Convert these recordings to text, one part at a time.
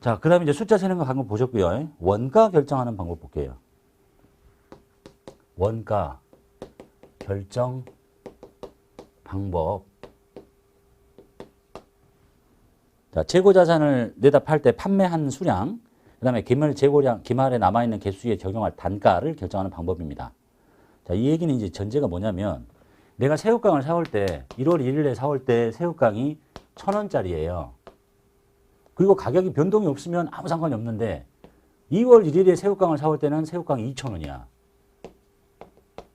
자, 그 다음에 이제 숫자 세는 거 방법 보셨고요. 원가 결정하는 방법 볼게요. 원가 결정 방법. 자, 재고자산을 내다 팔 때 판매한 수량, 그 다음에 기말 재고량, 기말에 남아있는 개수에 적용할 단가를 결정하는 방법입니다. 자, 이 얘기는 이제 전제가 뭐냐면, 내가 새우깡을 사올 때, 1월 1일에 사올 때 새우깡이 1,000원짜리예요. 그리고 가격이 변동이 없으면 아무 상관이 없는데, 2월 1일에 새우깡을 사올 때는 새우깡이 2,000원이야.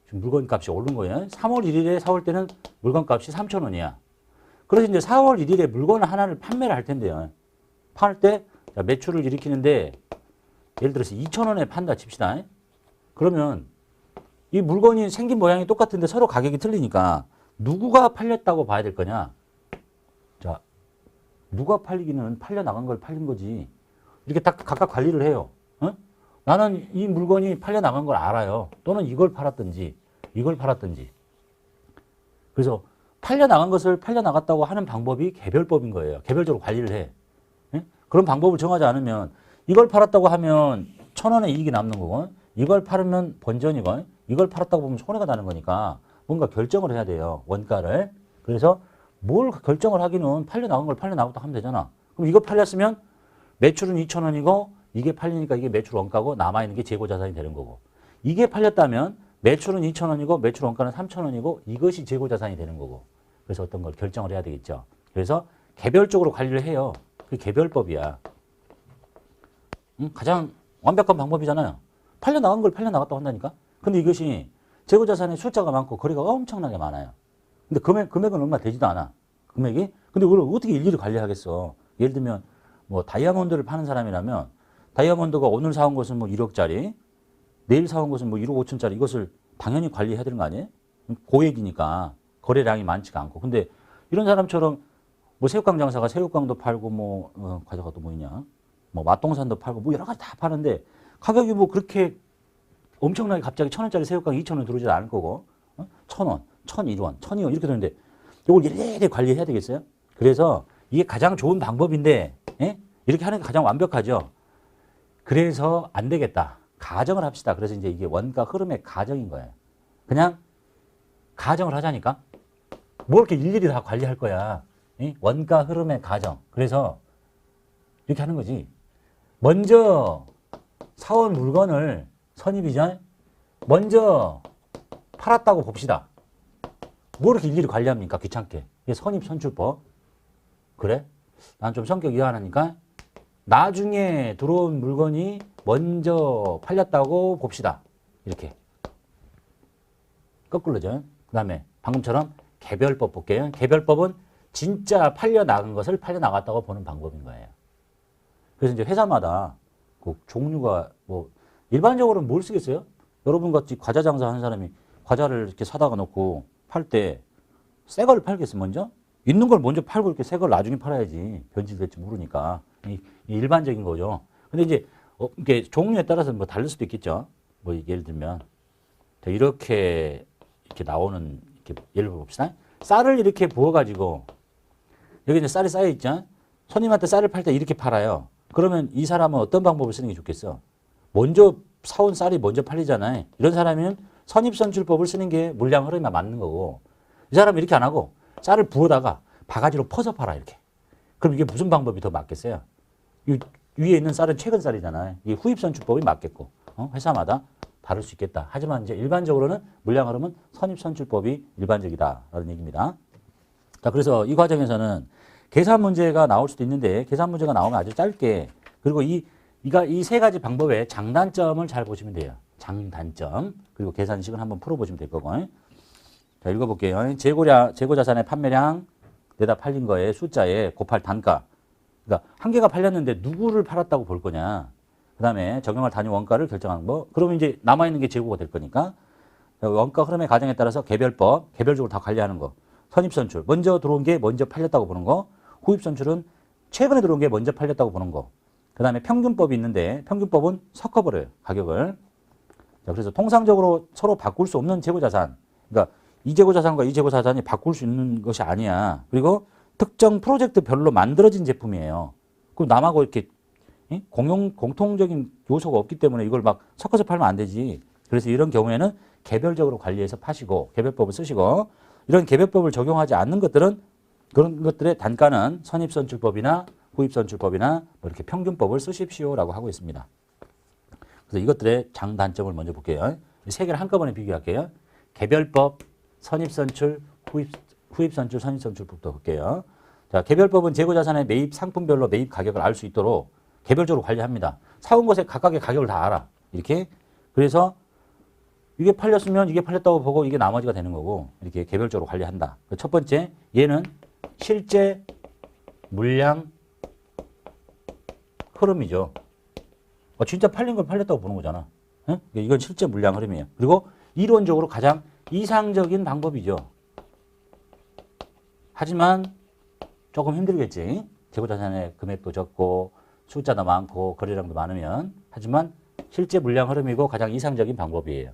지금 물건값이 오른 거예요. 3월 1일에 사올 때는 물건값이 3,000원이야. 그래서 이제 4월 1일에 물건을 하나를 판매를 할 텐데요. 팔 때 매출을 일으키는데 예를 들어서 2,000원에 판다 칩시다. 그러면 이 물건이 생긴 모양이 똑같은데 서로 가격이 틀리니까 누구가 팔렸다고 봐야 될 거냐? 자, 누가 팔리기는 팔려 나간 걸 팔린 거지. 이렇게 딱 각각 관리를 해요. 어? 나는 이 물건이 팔려 나간 걸 알아요. 또는 이걸 팔았든지 이걸 팔았든지. 그래서 팔려 나간 것을 팔려 나갔다고 하는 방법이 개별법인 거예요. 개별적으로 관리를 해. 예? 그런 방법을 정하지 않으면 이걸 팔았다고 하면 1,000원의 이익이 남는 거고, 이걸 팔으면 본전이고, 이걸 팔았다고 보면 손해가 나는 거니까 뭔가 결정을 해야 돼요. 원가를. 그래서 뭘 결정을 하기는 팔려 나간 걸 팔려 나갔다 하면 되잖아. 그럼 이거 팔렸으면 매출은 2,000원이고 이게 팔리니까 이게 매출 원가고 남아있는 게 재고자산이 되는 거고, 이게 팔렸다면 매출은 2,000원이고 매출 원가는 3,000원이고 이것이 재고자산이 되는 거고. 그래서 어떤 걸 결정을 해야 되겠죠. 그래서 개별적으로 관리를 해요. 그게 개별법이야. 가장 완벽한 방법이잖아요. 팔려 나간 걸 팔려 나갔다고 한다니까. 근데 이것이 재고자산의 숫자가 많고 거리가 엄청나게 많아요. 근데 금액은 얼마 되지도 않아. 금액이. 근데 그걸 어떻게 일일이 관리하겠어. 예를 들면 뭐 다이아몬드를 파는 사람이라면 다이아몬드가 오늘 사온 것은 뭐 1억짜리, 내일 사온 것은 뭐 1억 5천짜리, 이것을 당연히 관리해야 되는 거 아니에요? 고액이니까 거래량이 많지가 않고. 근데 이런 사람처럼 뭐 새우깡 장사가 새우깡도 팔고 뭐 과자가 또 뭐 있냐, 뭐 맛동산도 팔고 뭐 여러 가지 다 파는데 가격이 뭐 그렇게 엄청나게 갑자기 1,000원짜리 새우깡 2,000원 들어오지 않을 거고, 1,000원, 1,001원, 1,002원 이렇게 되는데 이걸 일일이 관리해야 되겠어요? 그래서 이게 가장 좋은 방법인데, 예? 이렇게 하는 게 가장 완벽하죠. 그래서 안 되겠다. 가정을 합시다. 그래서 이제 이게 원가 흐름의 가정인 거예요. 그냥 가정을 하자니까. 뭐 이렇게 일일이 다 관리할 거야. 예? 원가 흐름의 가정. 그래서 이렇게 하는 거지. 먼저 사온 물건을 선입이죠. 먼저 팔았다고 봅시다. 뭐 이렇게 일일이 관리합니까? 귀찮게. 이게 선입선출법. 그래? 난 좀 성격 이해하니까 나중에 들어온 물건이 먼저 팔렸다고 봅시다. 이렇게. 거꾸로죠. 그 다음에 방금처럼 개별법 볼게요. 개별법은 진짜 팔려 나간 것을 팔려 나갔다고 보는 방법인 거예요. 그래서 이제 회사마다 그 종류가 뭐 일반적으로는 뭘 쓰겠어요? 여러분 같이 과자 장사하는 사람이 과자를 이렇게 사다가 놓고 팔 때 새 걸 팔겠어 먼저? 있는 걸 먼저 팔고 이렇게 새 걸 나중에 팔아야지. 변질될지 모르니까. 이 일반적인 거죠. 근데 이제 이게 종류에 따라서 뭐 다를 수도 있겠죠. 뭐 예를 들면 이렇게 나오는, 이렇게 예를 봅시다. 쌀을 이렇게 부어가지고 여기 이제 쌀이 쌓여 있죠. 손님한테 쌀을 팔 때 이렇게 팔아요. 그러면 이 사람은 어떤 방법을 쓰는 게 좋겠어? 먼저 사온 쌀이 먼저 팔리잖아요. 이런 사람은 선입선출법을 쓰는 게 물량 흐름에 맞는 거고, 이 사람은 이렇게 안 하고 쌀을 부어다가 바가지로 퍼서 팔아 이렇게. 그럼 이게 무슨 방법이 더 맞겠어요? 이 위에 있는 쌀은 최근 쌀이잖아요. 이 후입선출법이 맞겠고, 회사마다 다를 수 있겠다. 하지만 이제 일반적으로는 물량 흐름은 선입선출법이 일반적이다라는 얘기입니다. 자, 그래서 이 과정에서는 계산 문제가 나올 수도 있는데, 계산 문제가 나오면 아주 짧게, 그리고 이 세 가지 방법의 장단점을 잘 보시면 돼요. 장단점. 그리고 계산식을 한번 풀어보시면 될 거고. 자, 읽어볼게요. 재고자산의 판매량, 내다 팔린 거에 숫자에 곱할 단가. 그러니까 한 개가 팔렸는데 누구를 팔았다고 볼 거냐. 그 다음에 적용할 단위 원가를 결정하는 거. 그러면 이제 남아있는 게 재고가 될 거니까. 원가 흐름의 가정에 따라서 개별법, 개별적으로 다 관리하는 거. 선입선출, 먼저 들어온 게 먼저 팔렸다고 보는 거. 후입선출은 최근에 들어온 게 먼저 팔렸다고 보는 거. 그 다음에 평균법이 있는데, 평균법은 섞어버려요, 가격을. 자, 그래서 통상적으로 서로 바꿀 수 없는 재고자산. 그러니까 이 재고자산과 이 재고자산이 바꿀 수 있는 것이 아니야. 그리고 특정 프로젝트별로 만들어진 제품이에요. 그럼 남하고 이렇게 공통적인 요소가 없기 때문에 이걸 막 섞어서 팔면 안 되지. 그래서 이런 경우에는 개별적으로 관리해서 파시고 개별법을 쓰시고 이런 개별법을 적용하지 않는 것들은 그런 것들의 단가는 선입선출법이나 후입선출법이나 뭐 이렇게 평균법을 쓰십시오라고 하고 있습니다. 그래서 이것들의 장단점을 먼저 볼게요. 세 개를 한꺼번에 비교할게요. 개별법, 선입선출, 후입선출, 선입선출법도 볼게요. 자, 개별법은 재고자산의 매입 상품별로 매입 가격을 알 수 있도록 개별적으로 관리합니다. 사온 것의 각각의 가격을 다 알아. 이렇게. 그래서 이게 팔렸으면 이게 팔렸다고 보고 이게 나머지가 되는 거고 이렇게 개별적으로 관리한다. 첫 번째, 얘는 실제 물량 흐름이죠. 진짜 팔린 걸 팔렸다고 보는 거잖아. 응? 이건 실제 물량 흐름이에요. 그리고 이론적으로 가장 이상적인 방법이죠. 하지만 조금 힘들겠지. 재고자산의 금액도 적고 숫자도 많고 거래량도 많으면. 하지만 실제 물량 흐름이고 가장 이상적인 방법이에요.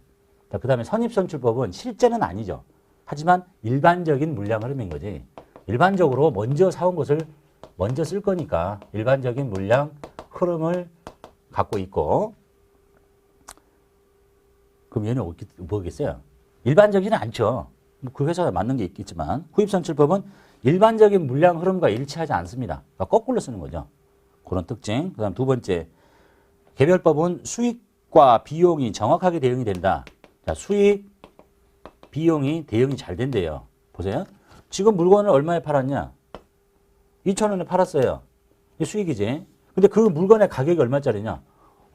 그 다음에 선입선출법은 실제는 아니죠. 하지만 일반적인 물량 흐름인 거지. 일반적으로 먼저 사온 것을 먼저 쓸 거니까 일반적인 물량 흐름을 갖고 있고 그럼 얘는 뭐겠어요? 일반적이는 않죠. 그 회사에 맞는 게 있겠지만 후입선출법은 일반적인 물량 흐름과 일치하지 않습니다. 그러니까 거꾸로 쓰는 거죠. 그런 특징. 그 다음 두 번째, 개별법은 수익과 비용이 정확하게 대응이 된다. 자, 수익, 비용이 대응이 잘 된대요. 보세요. 지금 물건을 얼마에 팔았냐? 2,000원에 팔았어요. 이게 수익이지. 근데 그 물건의 가격이 얼마짜리냐?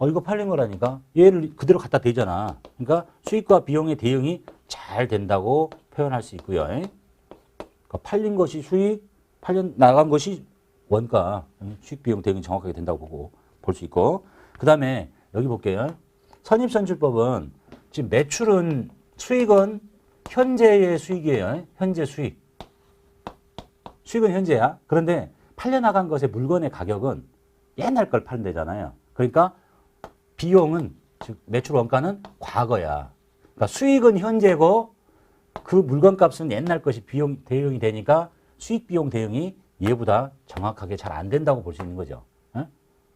이거 팔린 거라니까. 얘를 그대로 갖다 대잖아. 그러니까 수익과 비용의 대응이 잘 된다고 표현할 수 있고요. 그러니까 팔린 것이 수익, 나간 것이 원가. 수익, 비용 대응이 정확하게 된다고 보고 볼 수 있고. 그 다음에 여기 볼게요. 선입선출법은 지금 매출은 수익은 현재의 수익이에요. 현재 수익. 수익은 현재야. 그런데 팔려나간 것의 물건의 가격은 옛날 걸 파는 데잖아요. 그러니까 비용은, 즉 매출 원가는 과거야. 그러니까 수익은 현재고 그 물건 값은 옛날 것이 비용 대응이 되니까 수익 비용 대응이 얘보다 정확하게 잘 안 된다고 볼 수 있는 거죠.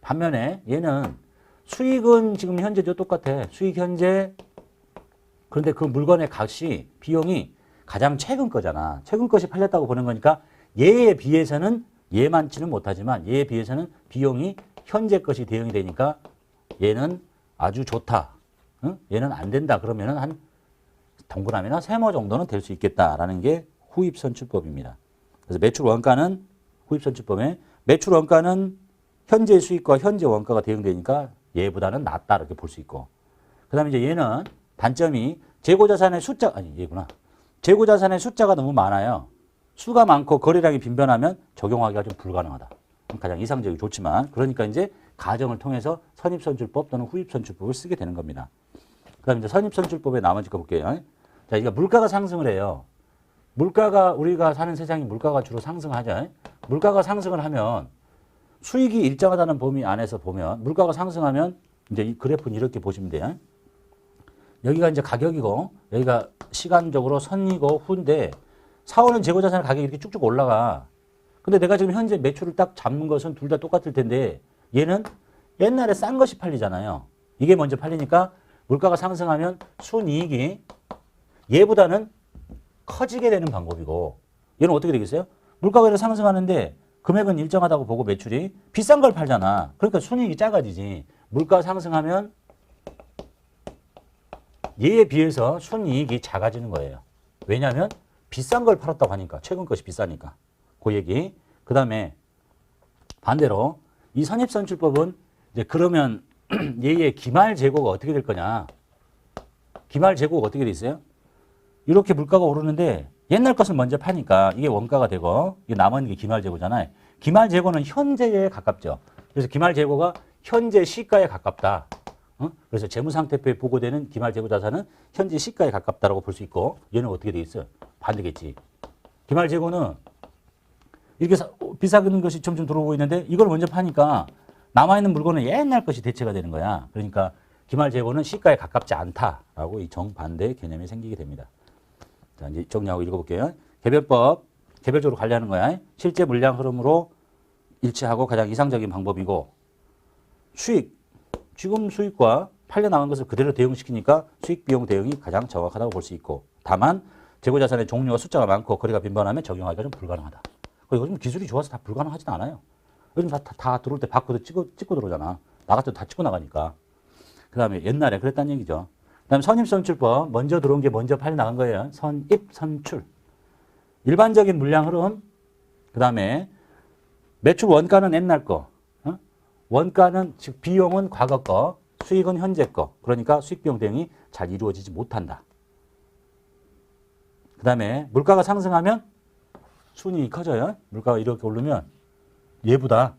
반면에 얘는 수익은 지금 현재죠. 똑같아. 수익 현재. 그런데 그 물건의 값이 비용이 가장 최근 거잖아. 최근 것이 팔렸다고 보는 거니까 얘에 비해서는 얘만치는 못하지만 얘에 비해서는 비용이 현재 것이 대응이 되니까 얘는 아주 좋다. 얘는 안 된다. 그러면은 한 동그라미나 세모 정도는 될 수 있겠다라는 게 후입선출법입니다. 그래서 매출 원가는 후입선출법에 매출 원가는 현재 수익과 현재 원가가 대응되니까 얘보다는 낫다 이렇게 볼 수 있고. 그다음에 이제 얘는 단점이 재고자산의 재고자산의 숫자가 너무 많아요. 수가 많고 거래량이 빈번하면 적용하기가 좀 불가능하다. 가장 이상적이고 좋지만 그러니까 이제 가정을 통해서 선입선출법 또는 후입선출법을 쓰게 되는 겁니다. 그 다음에 이제 선입선출법의 나머지 거 볼게요. 자, 이거 물가가 상승을 해요. 물가가, 우리가 사는 세상이 물가가 주로 상승하죠. 물가가 상승을 하면 수익이 일정하다는 범위 안에서 보면 물가가 상승하면 이제 이 그래프는 이렇게 보시면 돼요. 여기가 이제 가격이고 여기가 시간적으로 선이고 후인데 사오는 재고자산의 가격이 이렇게 쭉쭉 올라가. 근데 내가 지금 현재 매출을 딱 잡는 것은 둘 다 똑같을 텐데 얘는 옛날에 싼 것이 팔리잖아요. 이게 먼저 팔리니까 물가가 상승하면 순이익이 얘보다는 커지게 되는 방법이고 얘는 어떻게 되겠어요? 물가가 상승하는데 금액은 일정하다고 보고 매출이 비싼 걸 팔잖아. 그러니까 순이익이 작아지지. 물가 상승하면 얘에 비해서 순이익이 작아지는 거예요. 왜냐하면 비싼 걸 팔았다고 하니까. 최근 것이 비싸니까. 그 얘기. 그 다음에 반대로 이 선입선출법은 이제 그러면 얘의 기말 재고가 어떻게 될 거냐. 기말 재고가 어떻게 돼 있어요? 이렇게 물가가 오르는데 옛날 것을 먼저 파니까 이게 원가가 되고 이게 남은 게 기말 재고잖아요. 기말 재고는 현재에 가깝죠. 그래서 기말 재고가 현재 시가에 가깝다. 그래서 재무상태표에 보고되는 기말 재고 자산은 현재 시가에 가깝다라고 볼 수 있고 얘는 어떻게 돼 있어요? 반대겠지. 기말 재고는 이렇게 비싼 것이 점점 들어오고 있는데 이걸 먼저 파니까 남아있는 물건은 옛날 것이 대체가 되는 거야. 그러니까 기말 재고는 시가에 가깝지 않다라고 이 정반대 개념이 생기게 됩니다. 자, 이제 정리하고 읽어볼게요. 개별법, 개별적으로 관리하는 거야. 실제 물량 흐름으로 일치하고 가장 이상적인 방법이고 수익, 지금 수익과 팔려 나간 것을 그대로 대응시키니까 수익 비용 대응이 가장 정확하다고 볼 수 있고, 다만 재고 자산의 종류와 숫자가 많고 거래가 빈번하면 적용하기가 좀 불가능하다. 요즘 기술이 좋아서 다 불가능하지도 않아요. 요즘 다 들어올 때 바코드 찍고 들어오잖아. 나갈 때도 다 찍고 나가니까. 그 다음에 옛날에 그랬다는 얘기죠. 그 다음에 선입선출법, 먼저 들어온 게 먼저 팔려 나간 거예요. 선입, 선출. 일반적인 물량 흐름, 그 다음에 매출 원가는 옛날 거, 원가는, 즉 비용은 과거 거, 수익은 현재 거. 그러니까 수익 비용 대응이 잘 이루어지지 못한다. 그 다음에 물가가 상승하면 순이익이 커져요. 물가가 이렇게 오르면 얘보다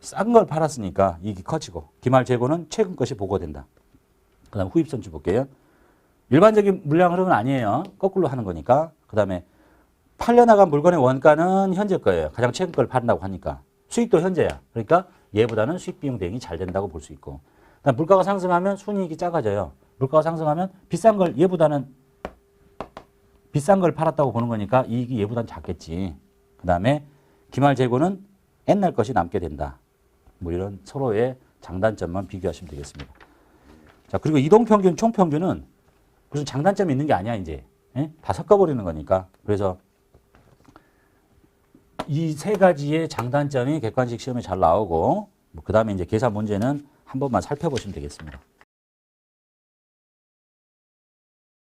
싼 걸 팔았으니까 이익이 커지고, 기말 재고는 최근 것이 보고된다. 그 다음에 후입선출 볼게요. 일반적인 물량 흐름은 아니에요. 거꾸로 하는 거니까. 그 다음에 팔려나간 물건의 원가는 현재 거예요. 가장 최근 걸 판다고 하니까. 수익도 현재야. 그러니까 얘보다는 수익 비용 대응이 잘 된다고 볼 수 있고. 그다음 물가가 상승하면 순이익이 작아져요. 물가가 상승하면 비싼 걸 얘보다는 비싼 걸 팔았다고 보는 거니까 이익이 얘보다는 작겠지. 그 다음에 기말 재고는 옛날 것이 남게 된다. 뭐 이런 서로의 장단점만 비교하시면 되겠습니다. 자, 그리고 이동평균, 총평균은 무슨 장단점이 있는 게 아니야, 이제. 예? 다 섞어버리는 거니까. 그래서 이 세 가지의 장단점이 객관식 시험에 잘 나오고, 그 다음에 이제 계산 문제는 한 번만 살펴보시면 되겠습니다.